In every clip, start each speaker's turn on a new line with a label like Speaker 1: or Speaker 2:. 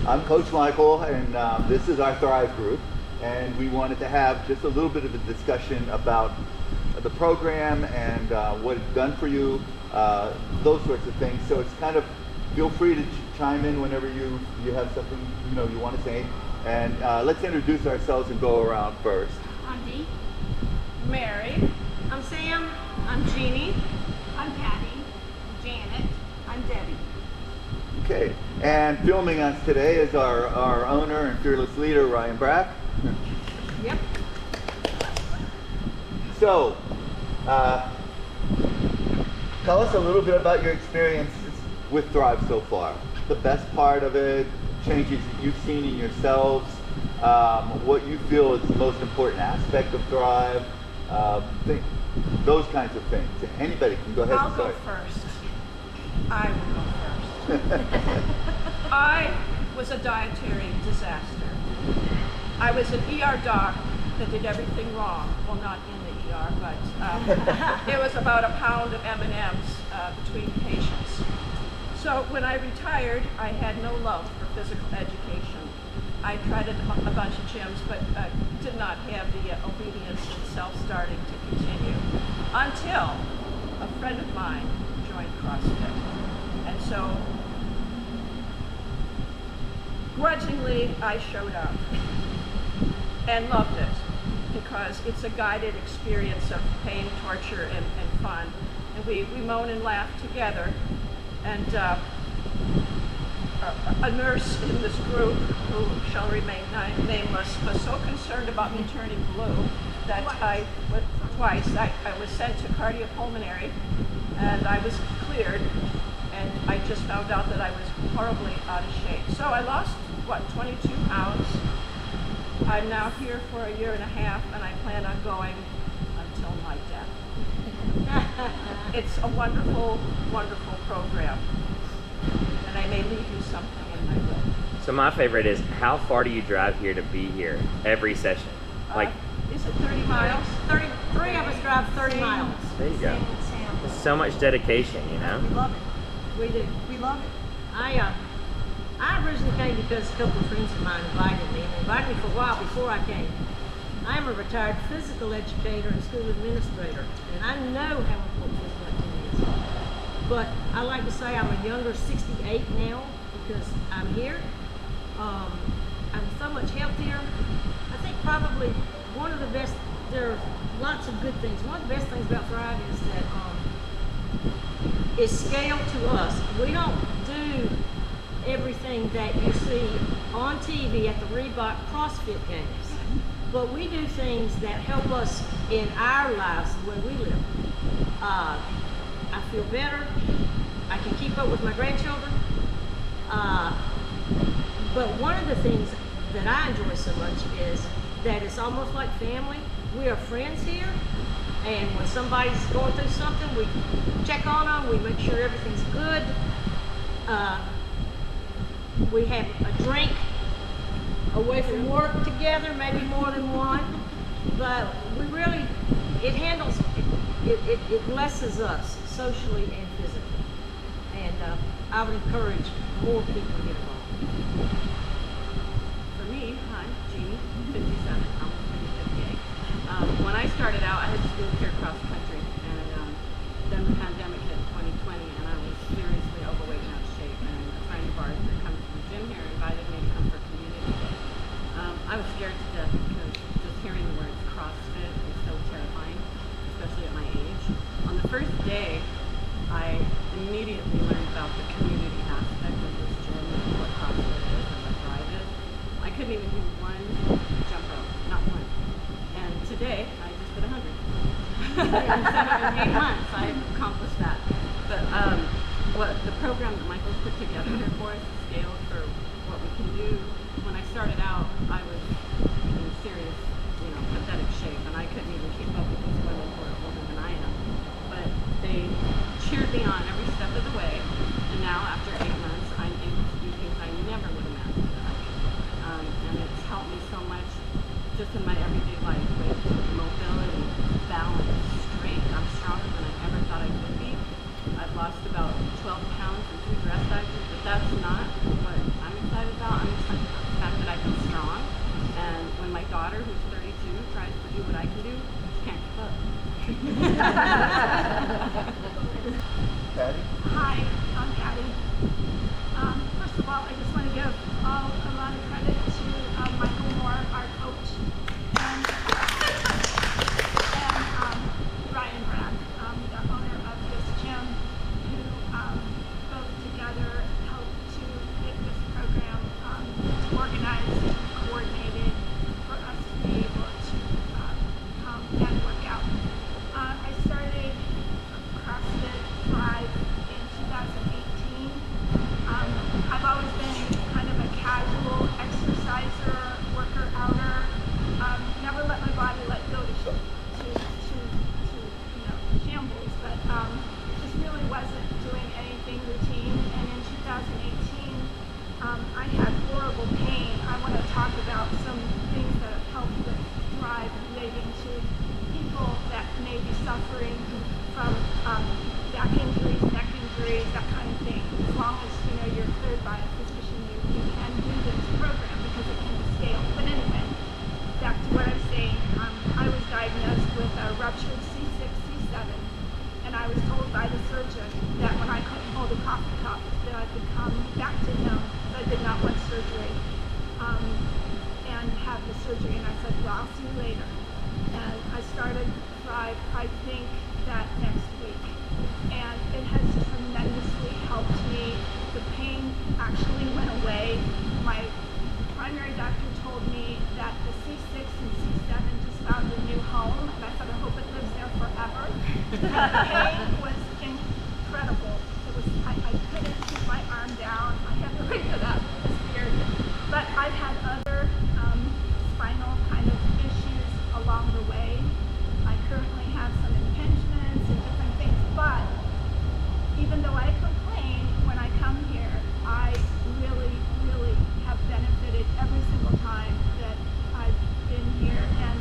Speaker 1: I'm Coach Michael, and this is our Thrive group, and we wanted to have just a little bit of a discussion about the program and what it's done for you, those sorts of things. So it's kind of, feel free to chime in whenever you have something you want to say. And let's introduce ourselves and go around first.
Speaker 2: I'm Dee.
Speaker 3: Mary.
Speaker 4: I'm Sam.
Speaker 5: I'm Jeannie.
Speaker 2: I'm Patty.
Speaker 5: Janet.
Speaker 4: I'm Debbie.
Speaker 1: Okay, and filming us today is our owner and fearless leader, Ryan Brack.
Speaker 4: Yep.
Speaker 1: So, tell us a little bit about your experiences with Thrive so far. The best part of it, changes that you've seen in yourselves, what you feel is the most important aspect of Thrive, those kinds of things. Anybody can go ahead
Speaker 3: I'll
Speaker 1: and
Speaker 3: go
Speaker 1: start.
Speaker 3: first. I will go first. I was a dietary disaster. I was an ER doc that did everything wrong. Well, not in the ER, but it was about a pound of M&Ms between patients. So when I retired, I had no love for physical education. I tried a bunch of gyms, but did not have the obedience and self-starting to continue until a friend of mine joined CrossFit. And so, grudgingly, I showed up and loved it because it's a guided experience of pain, torture, and fun. And we moan and laugh together. And a nurse in this group, who shall remain nameless, was so concerned about me turning blue that I was sent to cardiopulmonary, and I was cleared. And I just found out that I was horribly out of shape. So I lost, 22 pounds. I'm now here for a year and a half, and I plan on going until my death. It's a wonderful, wonderful program. And I may leave you something in my will.
Speaker 6: So my favorite is, how far do you drive here to be here every session?
Speaker 3: Is it 30 miles?
Speaker 4: 33 of us drive 30 miles.
Speaker 6: There you go. There's so much dedication,
Speaker 4: We love it.
Speaker 3: We do.
Speaker 4: We love it. I originally came because a couple of friends of mine invited me, and they invited me for a while before I came. I am a retired physical educator and school administrator, and I know how important physical activity is. But I like to say I'm a younger 68 now because I'm here. I'm so much healthier. I think probably one of the best, there are lots of good things. One of the best things about Thrive is that is scale to us. We don't do everything that you see on TV at the Reebok CrossFit Games, but we do things that help us in our lives the way we live. I feel better. I can keep up with my grandchildren. But one of the things that I enjoy so much is that it's almost like family. We are friends here. And when somebody's going through something, we check on them, we make sure everything's good. We have a drink away from work together, maybe more than one. But we really, it handles, it blesses us socially and physically. And I would encourage more people to get involved.
Speaker 5: For me, hi, Jeannie, 57, almost 58. When I started out, I had to move here cross country, and then the pandemic hit 2020, and I was seriously overweight and out of shape. And a friend of ours that comes from the gym here invited me to come for community day. I was scared to death because just hearing the words CrossFit is so terrifying, especially at my age. On the first day, I immediately learned about the community aspect of this gym, and what CrossFit is and what Thrive is. I couldn't even do one jump rope, not one. And today, I just did 100. In 8 months, I've accomplished that. But what the program that Michael's put together here for us is scaled for what we can do. When I started out, I was in serious, pathetic shape, and I couldn't even keep up with these women who are older than I am. But they cheered me on every step of the way, and now after 8 months, I'm able to do things I never would imagine that I could. And it's helped me so much just in my everyday life with mobility, balance, strength. I'm stronger than I ever thought I could be. I've lost about 12 pounds in 2 dress sizes, but that's not what I'm excited about. I'm
Speaker 1: Patty?
Speaker 2: Hi, I'm Patty. First of all, I just want to give a lot of credit to Michael Moore, our coach, and Ryan Brad, the owner of this gym, who both together helped to get this program organized and coordinated for us to be able to come and work out. I started CrossFit Thrive in 2018. I've always been kind of a casual exerciser, worker outer. Never let my body let go to shambles, but just really wasn't doing anything routine. And in 2018, I had horrible pain. I want to talk about some things that have helped with Thrive relating to people that may be suffering from back injuries, neck injuries, that kind of thing. As long as you're cleared by a physician, you can do this program because it can be scaled. But anyway, back to what I was saying. I was diagnosed with a ruptured C6, C7, and I was told by the surgeon that when I couldn't hold a coffee cup, that I could come back to him. But I did not want surgery and have the surgery. And I said, well, I'll see you later. And I started Thrive, I think, that next week. And it has tremendously helped me. The pain actually went away. My primary doctor told me that the C6 and C7 just found a new home, and I said, I hope it lives there forever. The pain was incredible. I couldn't keep my arm down. I had to raise it up. It was weird. But I've had other spinal kind of issues along the way. I currently have some impingements and different things, but even though I complain when I come here, I really, really have benefited every single time that I've been here. And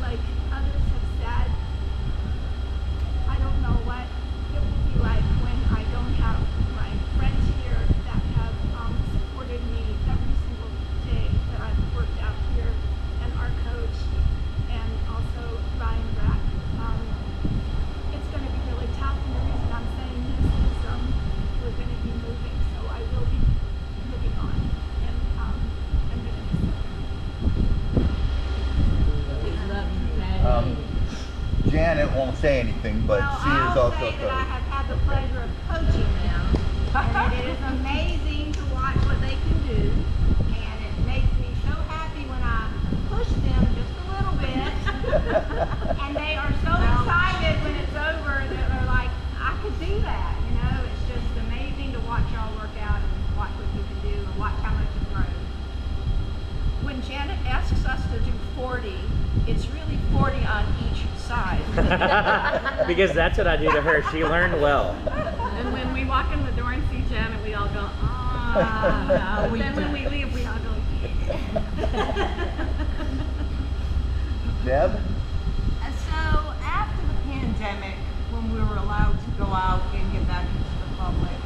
Speaker 2: like others have said, I don't know what it will be like when I don't have my friends here that have supported me every single day that I've worked out here, and our coach, and also Ryan Brack. It's going to be really tough, and the reason I'm saying this is we're going to be moving, so I will be moving on, and I'm going to miss it.
Speaker 1: Janet won't say anything, but
Speaker 2: Well,
Speaker 1: she is
Speaker 2: I'll
Speaker 1: also
Speaker 2: say
Speaker 1: a
Speaker 2: that I
Speaker 1: coach.
Speaker 2: have had the pleasure of coaching them, and it is amazing to watch what they can do, and it makes me so happy when I push them just a little bit, and they are so excited when it's over that they're like, I could do that, it's just amazing to watch y'all work out and watch what you can do and watch how much it grows.
Speaker 3: When Janet asks us to do 40, it's really 40 on each side.
Speaker 6: Because that's what I do to her. She learned well.
Speaker 5: And when we walk in the door and see Janet, we all go, ah. Then when we leave, we all go, yeah.
Speaker 1: Deb?
Speaker 7: So after the pandemic, when we were allowed to go out and get back into the public,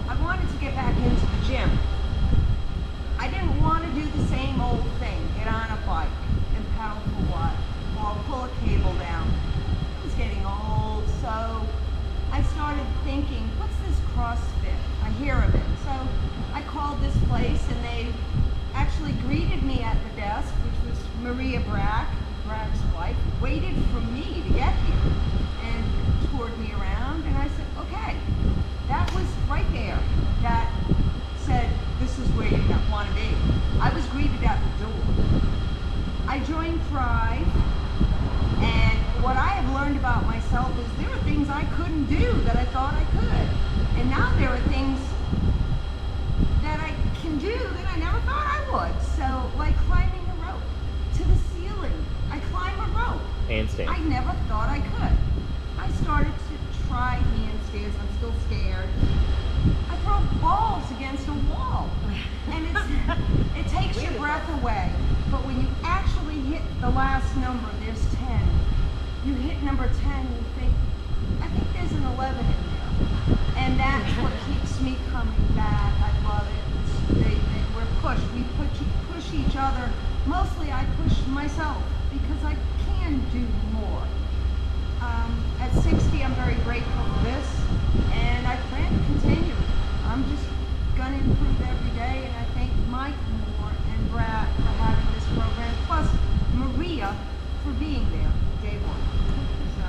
Speaker 7: I wanted to get back into the gym. I didn't want to do the same old thing, get on a bike and pedal for what, or pull a cable down. I was getting old, so I started thinking, what's this CrossFit? I hear of it. So I called this place, and they actually greeted me at the desk, which was Maria Brack, Brack's wife, waited for me to get here and toured me around, and I said, okay. That was right there. That said, this is where you want to be. I was greeted at the door. I joined Thrive, and what I have learned about myself is there are things I couldn't do that I thought I could. And now there are things that I can do that I never thought I would. So, like climbing a rope to the ceiling. I climb a rope.
Speaker 6: Handstand.
Speaker 7: I never thought I could. I started to try handstands. I'm still scared. I throw balls against a wall, and it takes your breath away. But when you actually hit the last number, there's 10. You hit number 10, you think, I think there's an 11 in there. And that's what keeps me coming back. I love it. We're pushed. We push each other. Mostly I push myself because I can do more. At 60, I'm very grateful for this, and I plan to continue. I'm just going to improve every day, and I thank Mike Moore and Brad for having this program, plus Maria for being there day one. So,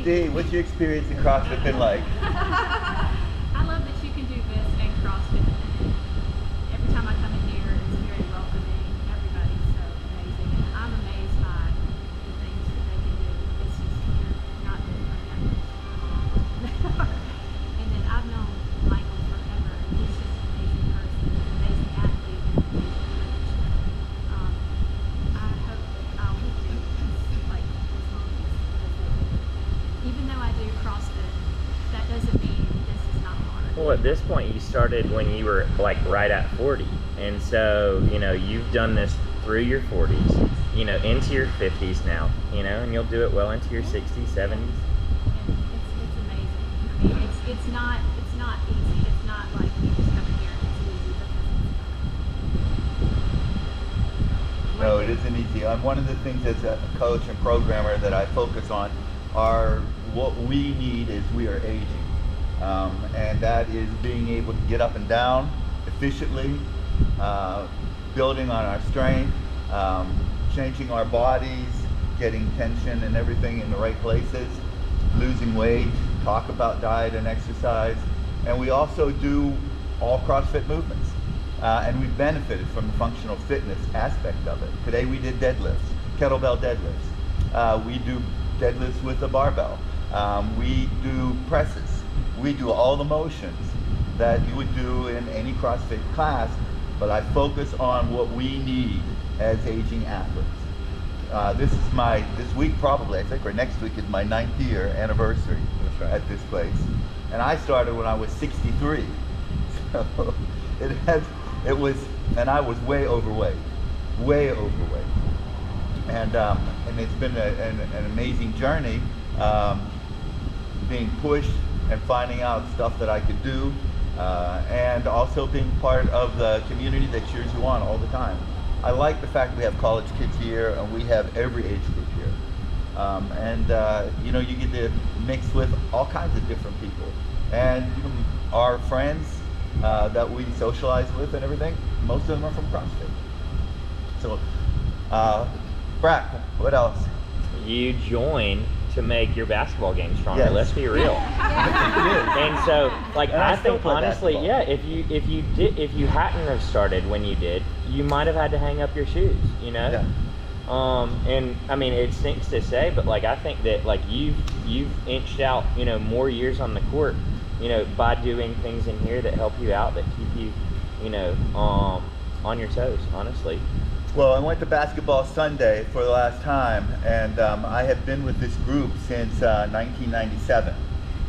Speaker 1: Dee, what's your experience in CrossFit been like?
Speaker 8: I love that you can do this and CrossFit. And every time I come in here, it's very welcoming. Everybody's so amazing. And I'm amazed by the things that they can do. It's just, you're not doing it right now. And then I've known Michael forever. And he's just an amazing person, an amazing athlete, and an amazing coach. I hope that I'll do this like as long as they do. Even though I do CrossFit, that doesn't mean this is not hard.
Speaker 6: Well, at this point, you started when you were like right at 40, and so you've done this through your 40s, into your 50s now, and you'll do it well into your 60s, 70s.
Speaker 8: And it's amazing. I mean, it's not easy. It's not like you just come in here and it's easy because it's not.
Speaker 1: No, it isn't easy. One of the things as a coach and programmer that I focus on are what we need is we are aging. And that is being able to get up and down efficiently, building on our strength, changing our bodies, getting tension and everything in the right places, losing weight, talk about diet and exercise. And we also do all CrossFit movements. And we've benefited from the functional fitness aspect of it. Today we did deadlifts, kettlebell deadlifts. We do deadlifts with a barbell. We do presses. We do all the motions that you would do in any CrossFit class, but I focus on what we need as aging athletes. This week probably, I think, or next week is my 9th year anniversary at this place. And I started when I was 63. So and I was way overweight. And it's been an amazing journey, being pushed and finding out stuff that I could do, and also being part of the community that cheers you on all the time. I like the fact that we have college kids here and we have every age group here. You get to mix with all kinds of different people. And our friends that we socialize with and everything, most of them are from CrossFit. So, Brack, what else?
Speaker 6: You joined to make your basketball game stronger.
Speaker 1: Yes.
Speaker 6: Let's be real. And so,
Speaker 1: And I
Speaker 6: I
Speaker 1: still
Speaker 6: think
Speaker 1: play
Speaker 6: honestly,
Speaker 1: basketball.
Speaker 6: if you hadn't have started when you did, you might have had to hang up your shoes.
Speaker 1: Yeah.
Speaker 6: And I mean, it stinks to say, but I think that you've inched out more years on the court, by doing things in here that help you out, that keep you on your toes, honestly.
Speaker 1: Well, I went to Basketball Sunday for the last time, and I have been with this group since 1997.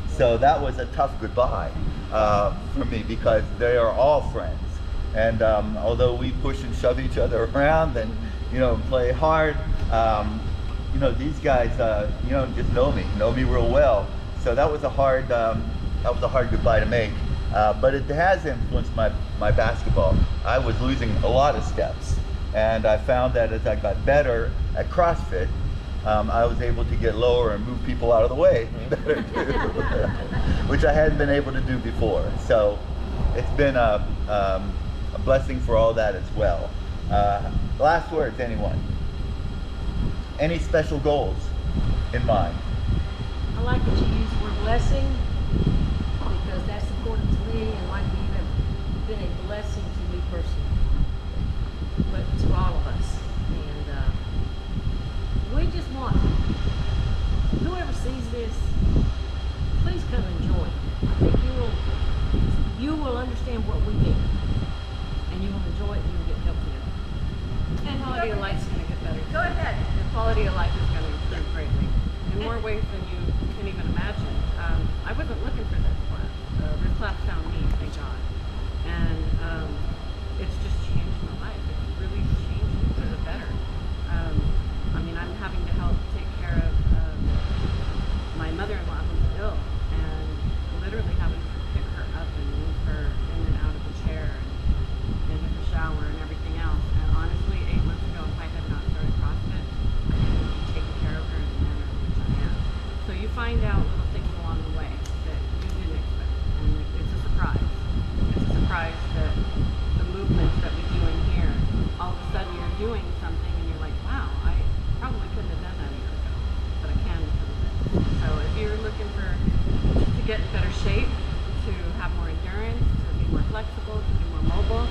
Speaker 1: So that was a tough goodbye for me, because they are all friends. And although we push and shove each other around and play hard, these guys just know me real well. So that was a hard goodbye to make. But it has influenced my basketball. I was losing a lot of steps. And I found that as I got better at CrossFit, I was able to get lower and move people out of the way better too, which I hadn't been able to do before. So it's been a blessing for all that as well. Last words, anyone? Any special goals in mind?
Speaker 4: I like that you use the word blessing, because that's important to me, and like you have been a blessing to me personally, but to all of us. And we just want whoever sees this, please come and join. I think you will understand what we do, and you will enjoy it, and you'll get healthier.
Speaker 5: And quality of life is going to get better.
Speaker 2: Go ahead.
Speaker 5: Your quality of life is going to improve greatly in more ways than you can even imagine. I wasn't looking for this class. This class found me, thank God. And it's just changed my life. It's really changed me for the better. I'm having to help take care of my mother-in-law who's ill, and literally having to pick her up and move her in and out of the chair and in the shower and everything else. And honestly, 8 months ago, if I had not started CrossFit, I couldn't be taking care of her and the movements that we do in here, all of a sudden you're doing something and you're like, wow, I probably couldn't have done that a year ago, but I can because of this. So if you're looking to get in better shape, to have more endurance, to be more flexible, to be more mobile,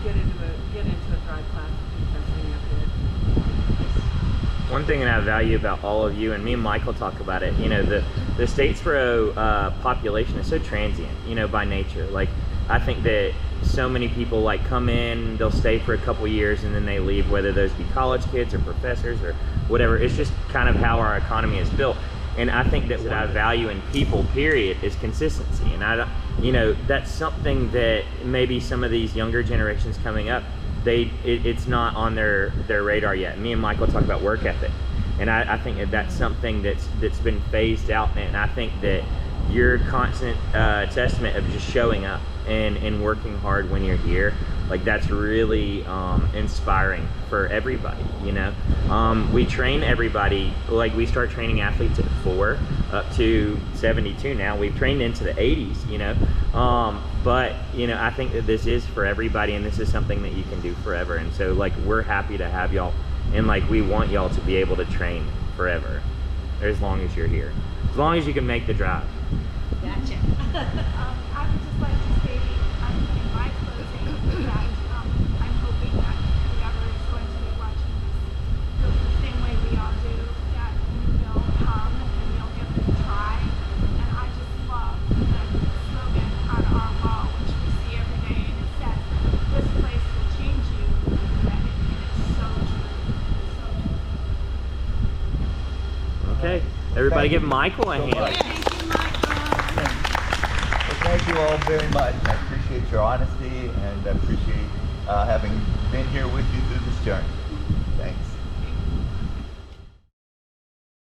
Speaker 5: get into a Thrive class. I think that's something you have to do.
Speaker 6: One thing that I value about all of you, and me and Michael talk about it, you know, the Statesboro population is so transient, you know, by nature. Like, I think that so many people like come in, they'll stay for a couple years and then they leave, whether those be college kids or professors or whatever. It's just kind of how our economy is built. And I think that what I value in people, period, is consistency. And you know, that's something that maybe some of these younger generations coming up, it's not on their radar yet. Me and Michael talk about work ethic, and I think that's something that's been phased out. And I think that your constant testament of just showing up and working hard when you're here, like, that's really inspiring for everybody, you know. We train everybody, like, we start training athletes at 4 up to 72 now. We've trained into the 80s, you know. But, you know, I think that this is for everybody, and this is something that you can do forever. And so, like, we're happy to have y'all, and, like, we want y'all to be able to train forever, or as long as you're here, as long as you can make the drive.
Speaker 4: Gotcha.
Speaker 2: I would just like to say, in my closing, that I'm hoping that whoever is going to be watching this feels the same way we all do, that you'll come and you'll give it a try. And I just love the slogan on our wall, which we see every day, and it says, "This place will change you," and it's so true. So true.
Speaker 6: Okay, everybody give Michael a hand.
Speaker 1: Thank you all very much. I appreciate your honesty, and I appreciate having been here with you through this journey.